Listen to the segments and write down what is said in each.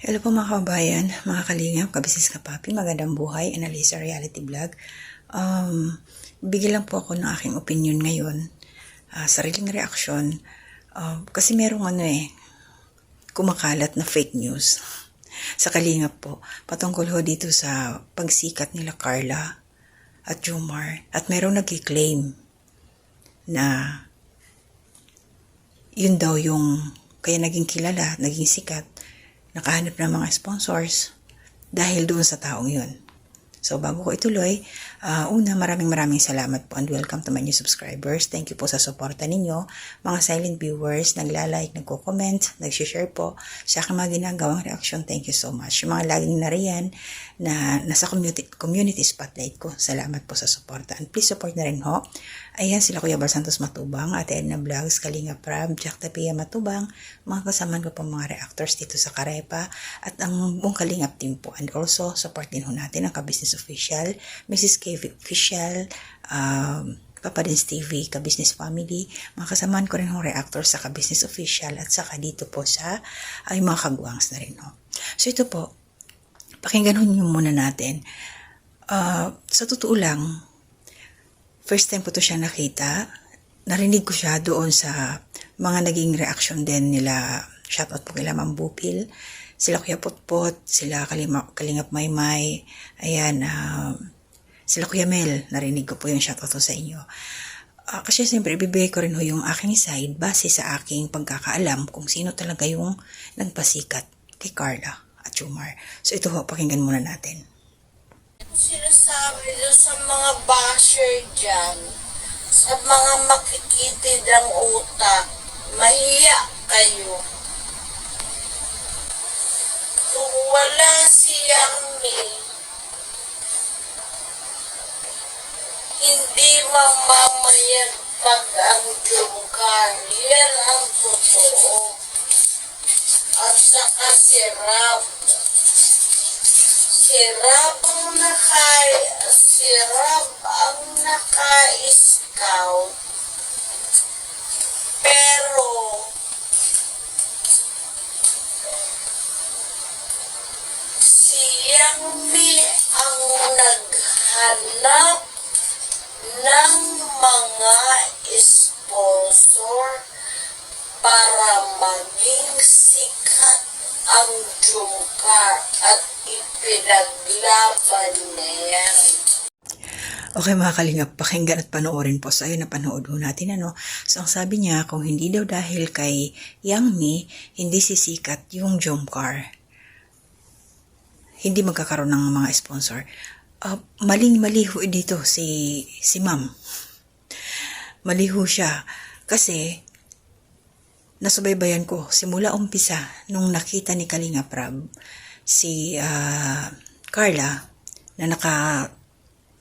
Hello po mga kabayan, mga kalingap, kabisnes kapapi, magandang buhay, Analisa Reality Vlog. Bigyan lang po ako ng aking opinion ngayon, sariling reaksyon, kasi merong kumakalat na fake news sa kalingap po, patungkol ho dito sa pagsikat nila Carla at Jomar, at merong nag-claim na yun daw yung kaya naging kilala, naging sikat, nakahanap ng mga sponsors dahil doon sa taong yun. So bago ko ituloy, maraming salamat po and welcome to my new subscribers. Thank you po sa suporta ninyo. Mga silent viewers, nagla-like, nagko-comment, nag-share po sa aking mga ginagawang reaction. Thank you so much. Yung mga laging nariyan na nasa community spotlight ko, salamat po sa suporta. And please support na rin ho. Ayan sila Kuya Bal Santos Matubang, Ate Edna Vlogs, Kalinga Prab, Jack Tapia Matubang, mga kasamaan ko po mga reactors dito sa Karepa, at ang buong Kalingap team po. And also, support din ho natin ang Ka-Business Official, Mrs. K Official, Papa Dins TV, Ka-Business Family, mga kasamaan ko rin ho reactors sa Ka-Business Official, at saka dito po sa ay mga kagwangs na rin ho. So ito po, pakinggan ho nyo muna natin. Sa totoo lang, first time ko to siya nakita. Narinig ko siya doon sa mga naging reaction din nila. Shoutout po kila Ma'am Bupil, sila Kuya Potpot, sila Kalingap Maymay, ayan, sila Kuya Mel. Narinig ko po yung shoutout to sa inyo. Kasi siyempre, ibibigay ko rin ho yung aking side base sa aking pagkakaalam kung sino talaga yung nagpasikat kay Carla at Jomar. So ito ho, pakinggan muna natin. Sinasabi doon sa mga basher dyan, sa mga makikitid ang utak, mahiya kayo. Kung wala si Yami, hindi mamamayagpag ang Jomcar. Yan ang totoo. At saka si Rab. Si Rab ang naka-scout, pero si Yami ang naghanap ng mga sponsor para maging sikat ang Jomcar at ipinaglaban niya yan. Okay mga kalingap, pakinggan at panoorin po. So ayun, napanood ho natin So ang sabi niya, kung hindi daw dahil kay Yangmi, hindi sisikat yung Jomcar, hindi magkakaroon ng mga sponsor. Maling-mali ho dito si Ma'am. Mali ho siya. Kasi nasubaybayan ko simula umpisa nung nakita ni Kalinga Prab si Carla na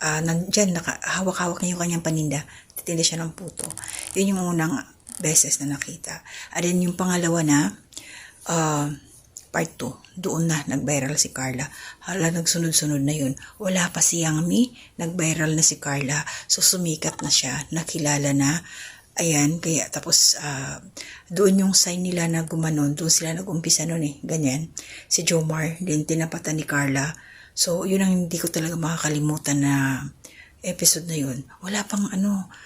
nandyan, hawak-hawak niya yung kanyang paninda, titili siya ng puto. Yun yung unang beses na nakita. At then yung pangalawa na part 2, doon na nag-viral si Carla. Hala, nagsunod-sunod na yun. Wala pa si Yangmi, nag-viral na si Carla. So sumikat na siya, nakilala na. Ayan, kaya tapos doon yung sign nila na gumanon, doon sila nag-umpisa nun ganyan. Si Jomar, din tinapatan ni Carla. So, yun ang hindi ko talaga makakalimutan na episode na yun. Wala pang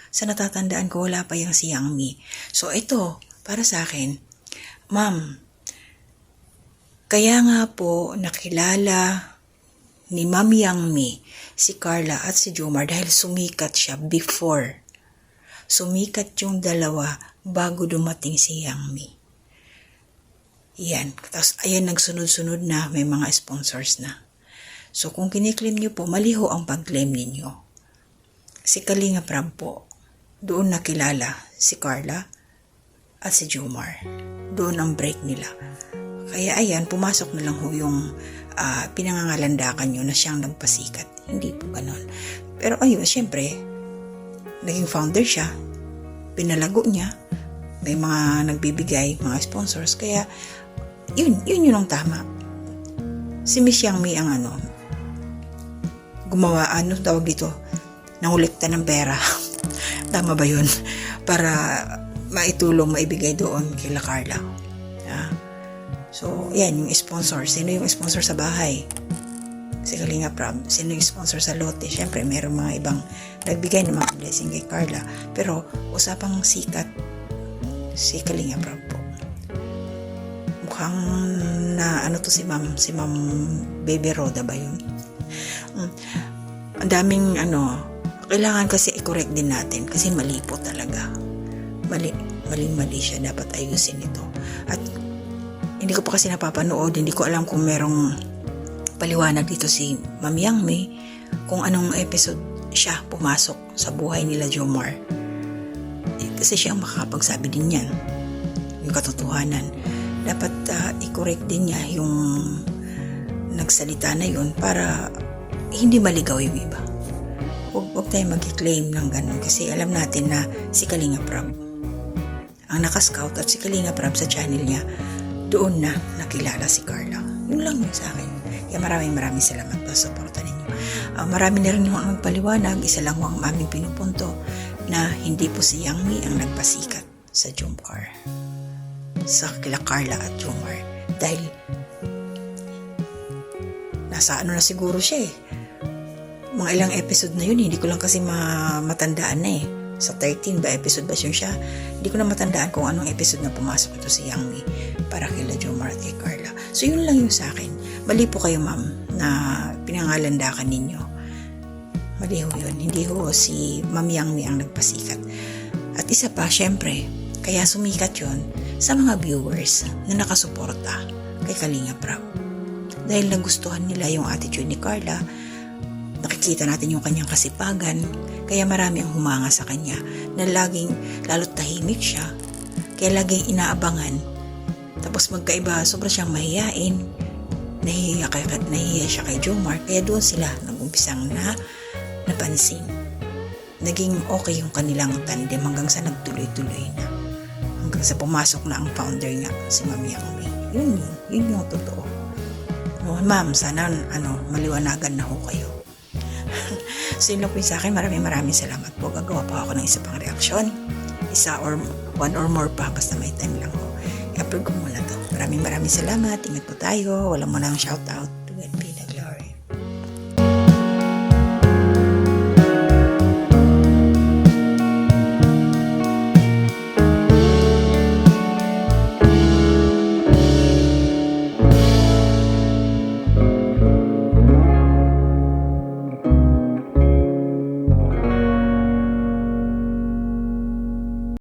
sa natatandaan ko, wala pa yung si Yangmi. So, ito, para sa akin, Ma'am, kaya nga po nakilala ni Ma'am Yangmi si Carla at si Jomar dahil sumikat siya before. Sumikat yung dalawa bago dumating si Yangmi. Yan. Tapos, ayan, nagsunod-sunod na, may mga sponsors na. So, kung kiniklaim nyo po, mali ho ang pag-claim ninyo. Si Kalinga Prab po, doon nakilala si Carla at si Jomar. Doon ang break nila. Kaya ayan, pumasok na lang ho yung pinangangalandakan nyo na siyang nagpasikat. Hindi po ganon. Pero ayun, syempre, naging founder siya. Pinalago niya. May mga nagbibigay, mga sponsors. Kaya, yun ang tama. Si Miss Yangmi ang gumawa, tawag dito, nangulekta ng pera. Tama ba yun? Para maitulong, maibigay doon kila Carla. So, yan, yung sponsor. Sino yung sponsor sa bahay? Si Kalinga Prab. Sino yung sponsor sa lote? Siyempre, mayroong mga ibang nagbigay ng mga blessing kay Carla. Pero, usapang sikat, si Kalinga Prab po. Mukhang na, ano to si Ma'am Baby Roda ba yun? Ang daming, kailangan kasi i-correct din natin kasi mali po talaga. Mali siya. Dapat ayusin ito. At, hindi ko pa kasi napapanood, hindi ko alam kung merong paliwanag dito si Ma'am Yang Mi kung anong episode siya pumasok sa buhay nila Jomar. Kasi siya ang makakapagsabi din yan. Yung katotohanan. Dapat i-correct din niya yung nagsalita na yun para hindi maligaw yung iba. Huwag tayo mag-claim ng ganun kasi alam natin na si Kalinga Prab ang nakascout at si Kalinga Prab sa channel niya doon na nakilala si Carla. Yun lang yun sa akin. Kaya maraming salamat po sa suporta ninyo. Marami na rin yung magpaliwanag. Isa lang ang aming pinupunto na hindi po si Yang Mi ang nagpasikat sa Jomcar. Sa kila Carla at Jomar. Dahil nasa na siguro siya eh. Mga ilang episode na yun, hindi ko lang kasi matandaan na eh. Sa 13 ba episode ba siya? Hindi ko na matandaan kung anong episode na pumasok ito si Yang Mi para kila Jomar at kay Carla. So yun lang yung sa akin. Mali po kayo ma'am na pinangalandakan ninyo. Mali ho yun. Hindi ho si Ma'am Yang Mi ang nagpasikat. At isa pa, syempre, kaya sumikat yun sa mga viewers na nakasuporta kay Kalinga Prab. Dahil nagustuhan nila yung attitude ni Carla, nakikita natin yung kanyang kasipagan, kaya marami ang humanga sa kanya na laging lalo't tahimik siya, kaya laging inaabangan. Tapos magkaiba, sobra siyang mahiyain, nahihiya siya kay Jomar, kaya doon sila nag-umpisang napansin. Naging okay yung kanilang tandem hanggang sa nagtuloy-tuloy na. Hanggang sa pumasok na ang founder nga, si Ma'am Yang Mi. Yun yung totoo. Ma'am, sana maliwanagan na ho kayo. So yun lang po yung sa akin. Maraming salamat po. Gagawa po ako ng isa pang reaksyon. Isa or one or more pa. Basta may time lang po. I-upload ko muna to. Maraming salamat. Ingat po tayo. Walang mo lang shoutout to God be.